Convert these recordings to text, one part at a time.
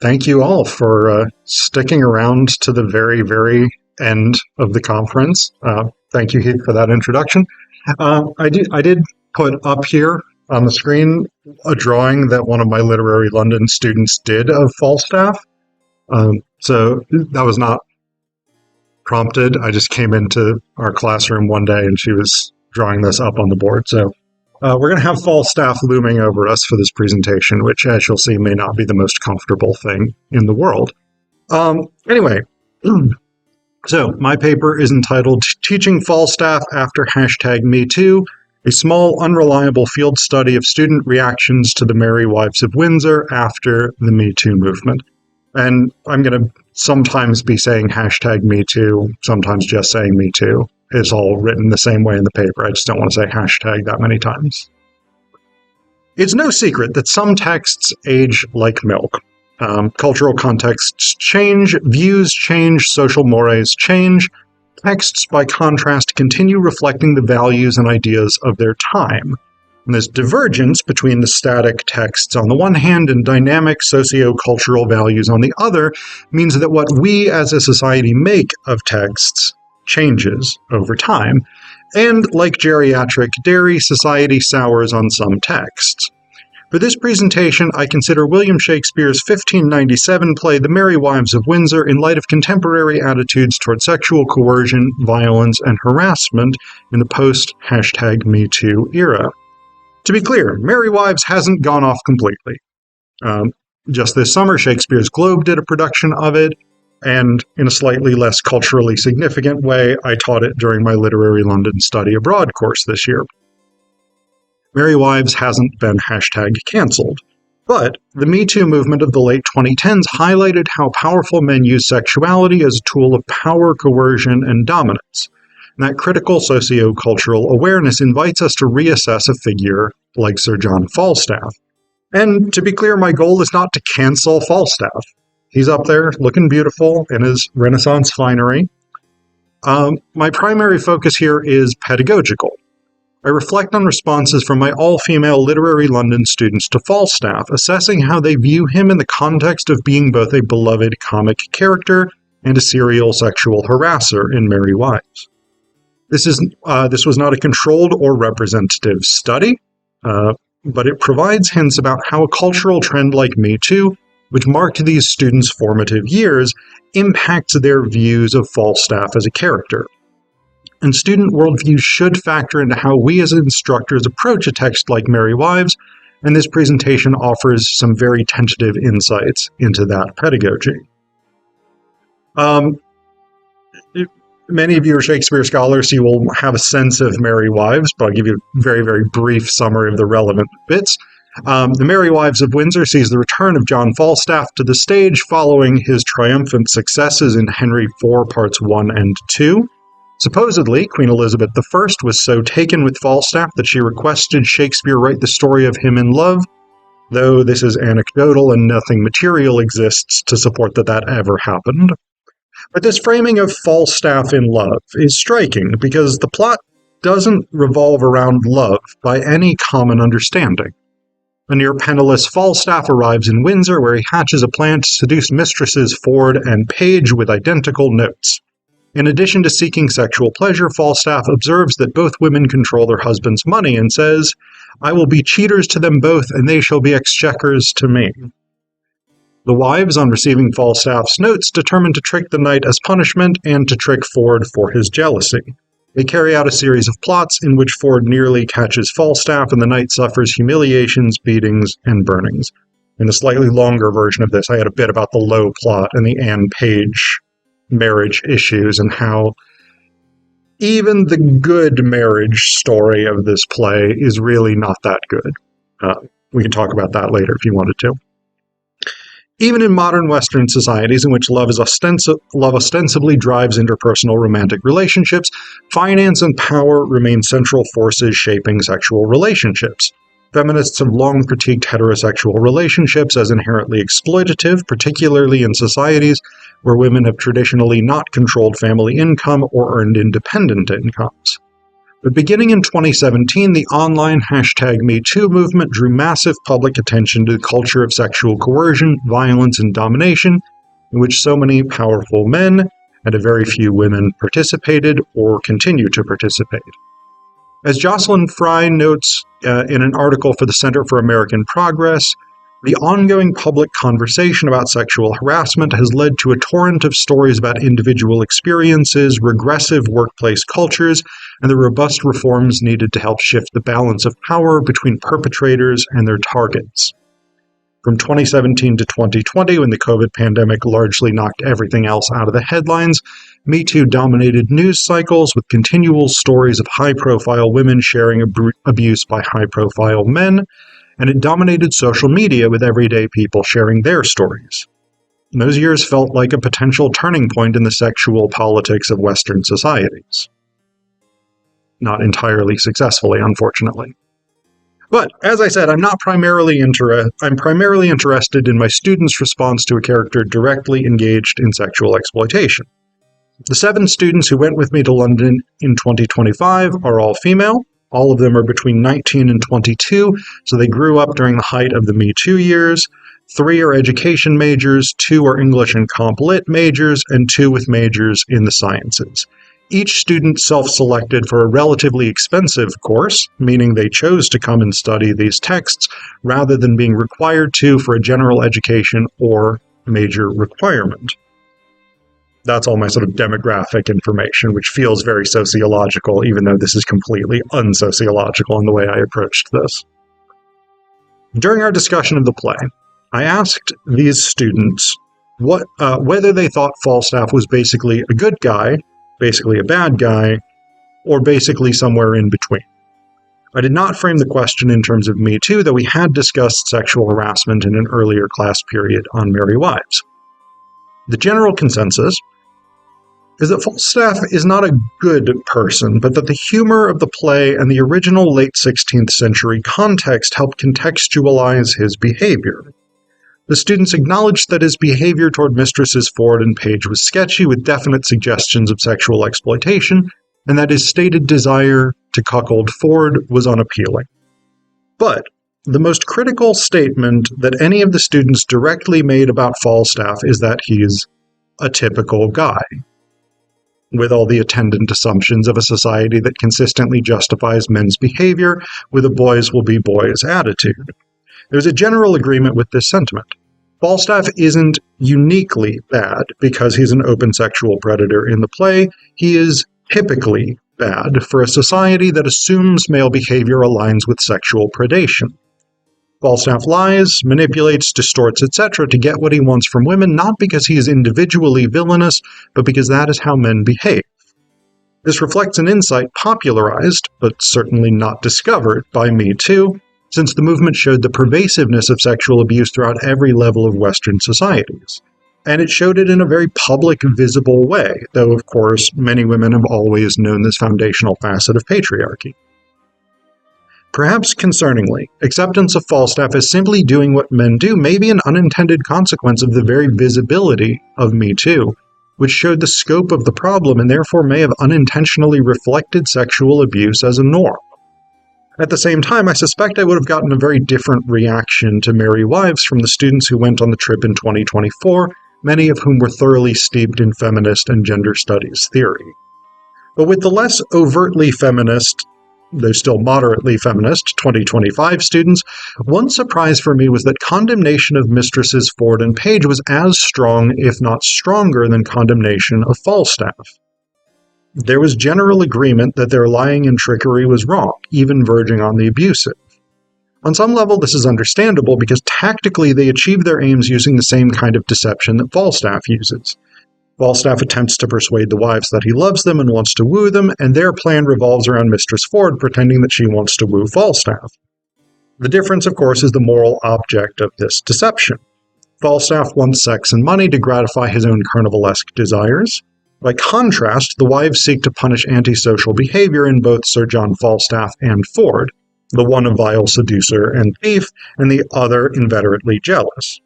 Thank you all for sticking around to the very, very end of the conference. Thank you, Heath, for that introduction. I did put up here on the screen a drawing that one of my Literary London students did of Falstaff. So that was not prompted. I just came into our classroom one day and she was drawing this up on the board. So we're going to have Falstaff looming over us for this presentation, which, as you'll see, may not be the most comfortable thing in the world. Anyway, so my paper is entitled Teaching Falstaff After #MeToo, a small, unreliable field study of student reactions to the Merry Wives of Windsor after the Me Too movement. And I'm going to sometimes be saying #MeToo, sometimes just saying Me Too. It's all written the same way in the paper. I just don't want to say hashtag that many times. It's no secret that some texts age like milk. Cultural contexts change, views change, social mores change. Texts, by contrast, continue reflecting the values and ideas of their time. And this divergence between the static texts on the one hand and dynamic socio-cultural values on the other means that what we as a society make of texts changes over time. And like geriatric dairy, society sours on some texts. For this presentation, I consider William Shakespeare's 1597 play The Merry Wives of Windsor in light of contemporary attitudes toward sexual coercion, violence, and harassment in the post-#MeToo era. To be clear, Merry Wives hasn't gone off completely. Just this summer, Shakespeare's Globe did a production of it, and in a slightly less culturally significant way, I taught it during my Literary London Study Abroad course this year. Merry Wives hasn't been #cancelled, but the Me Too movement of the late 2010s highlighted how powerful men use sexuality as a tool of power, coercion, and dominance. And that critical socio-cultural awareness invites us to reassess a figure like Sir John Falstaff. And to be clear, my goal is not to cancel Falstaff. He's up there looking beautiful in his Renaissance finery. My primary focus here is pedagogical. I reflect on responses from my all-female Literary London students to Falstaff, assessing how they view him in the context of being both a beloved comic character and a serial sexual harasser in Merry Wives. This was not a controlled or representative study, but it provides hints about how a cultural trend like Me Too, which marked these students' formative years, impacts their views of Falstaff as a character. And student worldviews should factor into how we as instructors approach a text like Merry Wives, and this presentation offers some very tentative insights into that pedagogy. Many of you are Shakespeare scholars, so you will have a sense of Merry Wives, but I'll give you a very, very brief summary of the relevant bits. The Merry Wives of Windsor sees the return of John Falstaff to the stage following his triumphant successes in Henry IV Parts 1 and 2. Supposedly, Queen Elizabeth I was so taken with Falstaff that she requested Shakespeare write the story of him in love, though this is anecdotal and nothing material exists to support that ever happened. But this framing of Falstaff in love is striking because the plot doesn't revolve around love by any common understanding. A near-penniless Falstaff arrives in Windsor where he hatches a plan to seduce mistresses Ford and Page with identical notes. In addition to seeking sexual pleasure, Falstaff observes that both women control their husband's money and says, "I will be cheaters to them both, and they shall be exchequers to me." The wives, on receiving Falstaff's notes, determine to trick the knight as punishment and to trick Ford for his jealousy. They carry out a series of plots in which Ford nearly catches Falstaff and the knight suffers humiliations, beatings, and burnings. In a slightly longer version of this, I had a bit about the low plot and the Anne Page marriage issues and how even the good marriage story of this play is really not that good. We can talk about that later if you wanted to. Even in modern Western societies in which love ostensibly drives interpersonal romantic relationships, finance and power remain central forces shaping sexual relationships. Feminists have long critiqued heterosexual relationships as inherently exploitative, particularly in societies where women have traditionally not controlled family income or earned independent incomes. But beginning in 2017, the online #MeToo movement drew massive public attention to the culture of sexual coercion, violence, and domination, in which so many powerful men and a very few women participated or continue to participate. As Jocelyn Fry notes in an article for the Center for American Progress, the ongoing public conversation about sexual harassment has led to a torrent of stories about individual experiences, regressive workplace cultures, and the robust reforms needed to help shift the balance of power between perpetrators and their targets. From 2017 to 2020, when the COVID pandemic largely knocked everything else out of the headlines, Me Too dominated news cycles with continual stories of high-profile women sharing abuse by high-profile men, and it dominated social media with everyday people sharing their stories. And those years felt like a potential turning point in the sexual politics of Western societies. Not entirely successfully, unfortunately. But, as I said, I'm primarily interested in my students' response to a character directly engaged in sexual exploitation. The 7 students who went with me to London in 2025 are all female. All of them are between 19 and 22, so they grew up during the height of the Me Too years. 3 are education majors, 2 are English and Comp Lit majors, and 2 with majors in the sciences. Each student self-selected for a relatively expensive course, meaning they chose to come and study these texts rather than being required to for a general education or major requirement. That's all my sort of demographic information, which feels very sociological, even though this is completely unsociological in the way I approached this. During our discussion of the play, I asked these students whether they thought Falstaff was basically a good guy, basically a bad guy, or basically somewhere in between. I did not frame the question in terms of Me Too, though we had discussed sexual harassment in an earlier class period on Merry Wives. The general consensus is that Falstaff is not a good person, but that the humor of the play and the original late 16th century context helped contextualize his behavior. The students acknowledged that his behavior toward Mistresses Ford and Page was sketchy, with definite suggestions of sexual exploitation, and that his stated desire to cuckold Ford was unappealing. But the most critical statement that any of the students directly made about Falstaff is that he's a typical guy, with all the attendant assumptions of a society that consistently justifies men's behavior with a boys will be boys attitude. There's a general agreement with this sentiment. Falstaff isn't uniquely bad because he's an open sexual predator in the play. He is typically bad for a society that assumes male behavior aligns with sexual predation. Falstaff lies, manipulates, distorts, etc. to get what he wants from women, not because he is individually villainous, but because that is how men behave. This reflects an insight popularized, but certainly not discovered, by Me Too, since the movement showed the pervasiveness of sexual abuse throughout every level of Western societies. And it showed it in a very public, visible way, though, of course, many women have always known this foundational facet of patriarchy. Perhaps concerningly, acceptance of Falstaff as simply doing what men do may be an unintended consequence of the very visibility of Me Too, which showed the scope of the problem and therefore may have unintentionally reflected sexual abuse as a norm. At the same time, I suspect I would have gotten a very different reaction to Merry Wives from the students who went on the trip in 2024, many of whom were thoroughly steeped in feminist and gender studies theory. But with the less overtly feminist, though still moderately feminist, 2025 students, one surprise for me was that condemnation of Mistresses Ford and Page was as strong, if not stronger, than condemnation of Falstaff. There was general agreement that their lying and trickery was wrong, even verging on the abusive. On some level, this is understandable because tactically they achieve their aims using the same kind of deception that Falstaff uses. Falstaff attempts to persuade the wives that he loves them and wants to woo them, and their plan revolves around Mistress Ford pretending that she wants to woo Falstaff. The difference, of course, is the moral object of this deception. Falstaff wants sex and money to gratify his own carnivalesque desires. By contrast, the wives seek to punish antisocial behavior in both Sir John Falstaff and Ford, the one a vile seducer and thief, and the other inveterately jealous.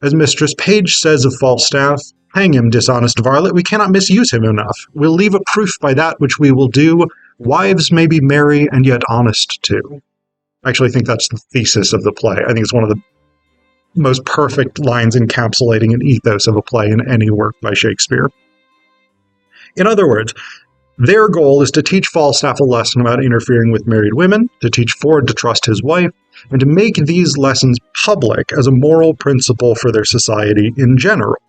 As Mistress Page says of Falstaff, "Hang him, dishonest varlet, we cannot misuse him enough. We'll leave a proof by that which we will do, Wives may be merry and yet honest too. I actually think that's the thesis of the play. I think it's one of the most perfect lines encapsulating an ethos of a play in any work by Shakespeare. In other words, their goal is to teach Falstaff a lesson about interfering with married women, to teach Ford to trust his wife, and to make these lessons public as a moral principle for their society in general.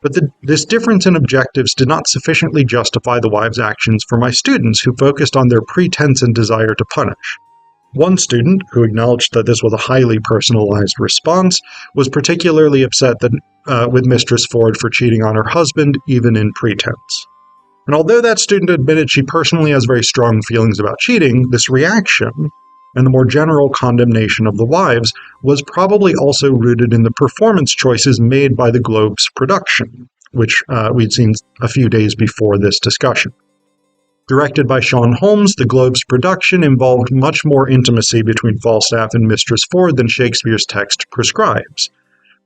But this difference in objectives did not sufficiently justify the wives' actions for my students, who focused on their pretense and desire to punish. One student, who acknowledged that this was a highly personalized response, was particularly upset with Mistress Ford for cheating on her husband, even in pretense. And although that student admitted she personally has very strong feelings about cheating, this reaction, and the more general condemnation of the wives, was probably also rooted in the performance choices made by the Globe's production, which we'd seen a few days before this discussion. Directed by Sean Holmes, the Globe's production involved much more intimacy between Falstaff and Mistress Ford than Shakespeare's text prescribes.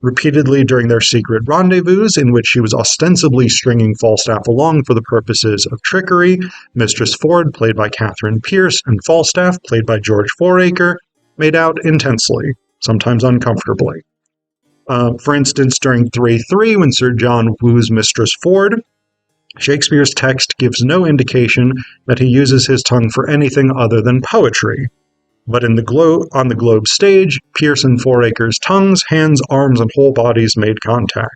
Repeatedly during their secret rendezvous, in which she was ostensibly stringing Falstaff along for the purposes of trickery, Mistress Ford, played by Catherine Pierce, and Falstaff, played by George Foraker, made out intensely, sometimes uncomfortably. For instance, during 3-3, when Sir John woos Mistress Ford, Shakespeare's text gives no indication that he uses his tongue for anything other than poetry. But on the Globe stage, Pierce and Foraker's tongues, hands, arms, and whole bodies made contact.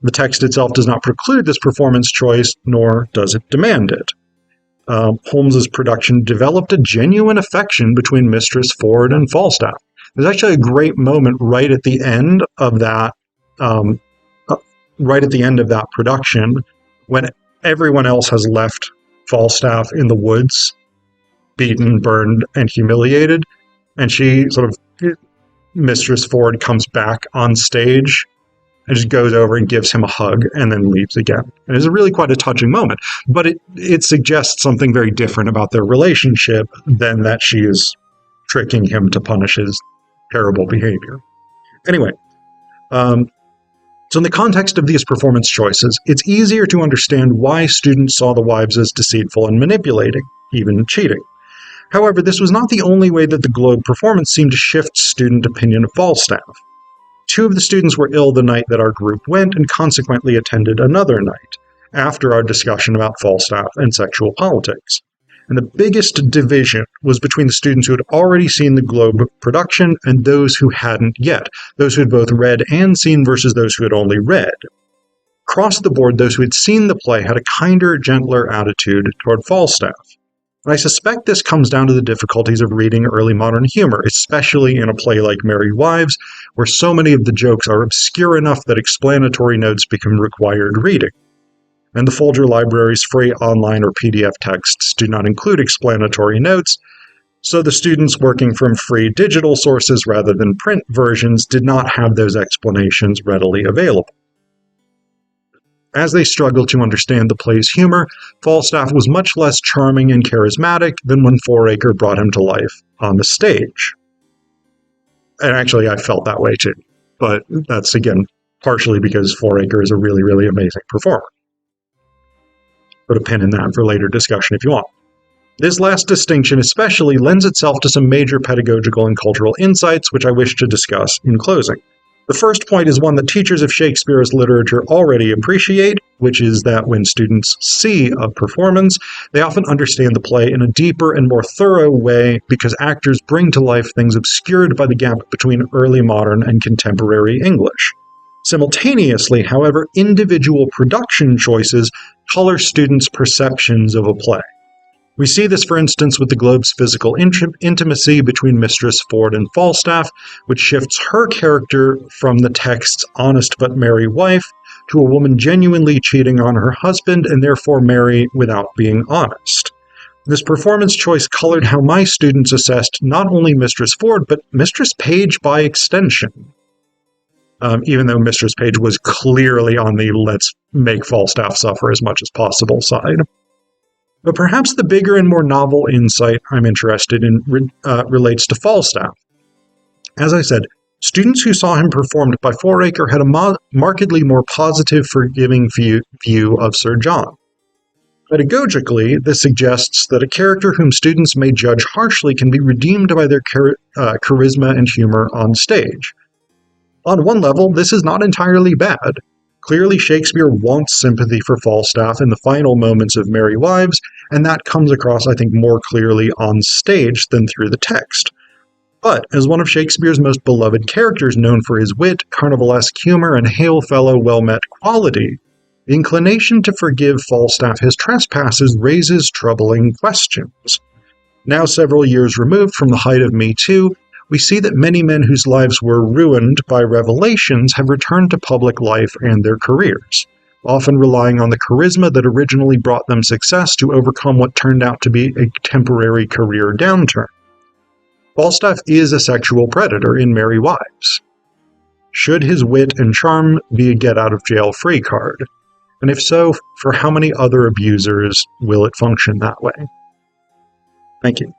The text itself does not preclude this performance choice, nor does it demand it. Holmes's production developed a genuine affection between Mistress Ford and Falstaff. There's actually a great moment right at the end of that production, when everyone else has left Falstaff in the woods, beaten, burned, and humiliated, and Mistress Ford comes back on stage and just goes over and gives him a hug and then leaves again. And it's really quite a touching moment, but it suggests something very different about their relationship than that she is tricking him to punish his terrible behavior. Anyway, so in the context of these performance choices, it's easier to understand why students saw the wives as deceitful and manipulating, even cheating. However, this was not the only way that the Globe performance seemed to shift student opinion of Falstaff. 2 of the students were ill the night that our group went, and consequently attended another night, after our discussion about Falstaff and sexual politics. And the biggest division was between the students who had already seen the Globe production and those who hadn't yet, those who had both read and seen versus those who had only read. Across the board, those who had seen the play had a kinder, gentler attitude toward Falstaff. And I suspect this comes down to the difficulties of reading early modern humor, especially in a play like Merry Wives, where so many of the jokes are obscure enough that explanatory notes become required reading. And the Folger Library's free online or PDF texts do not include explanatory notes, so the students working from free digital sources rather than print versions did not have those explanations readily available. As they struggled to understand the play's humor, Falstaff was much less charming and charismatic than when Foraker brought him to life on the stage. And actually, I felt that way too, but that's, again, partially because Foraker is a really, really amazing performer. Put a pin in that for later discussion if you want. This last distinction especially lends itself to some major pedagogical and cultural insights, which I wish to discuss in closing. The first point is one that teachers of Shakespeare's literature already appreciate, which is that when students see a performance, they often understand the play in a deeper and more thorough way because actors bring to life things obscured by the gap between early modern and contemporary English. Simultaneously, however, individual production choices color students' perceptions of a play. We see this, for instance, with the Globe's physical intimacy between Mistress Ford and Falstaff, which shifts her character from the text's honest but merry wife to a woman genuinely cheating on her husband and therefore merry without being honest. This performance choice colored how my students assessed not only Mistress Ford, but Mistress Page by extension. Even though Mistress Page was clearly on the let's make Falstaff suffer as much as possible side. But perhaps the bigger and more novel insight I'm interested in relates to Falstaff. As I said, students who saw him performed by Foraker had a markedly more positive, forgiving view of Sir John. Pedagogically, this suggests that a character whom students may judge harshly can be redeemed by their charisma and humor on stage. On one level, this is not entirely bad. Clearly, Shakespeare wants sympathy for Falstaff in the final moments of Merry Wives, and that comes across, I think, more clearly on stage than through the text. But, as one of Shakespeare's most beloved characters known for his wit, carnivalesque humor, and hail-fellow well-met quality, the inclination to forgive Falstaff his trespasses raises troubling questions. Now several years removed from the height of Me Too, we see that many men whose lives were ruined by revelations have returned to public life and their careers, often relying on the charisma that originally brought them success to overcome what turned out to be a temporary career downturn. Falstaff is a sexual predator in Merry Wives. Should his wit and charm be a get-out-of-jail-free card? And if so, for how many other abusers will it function that way? Thank you.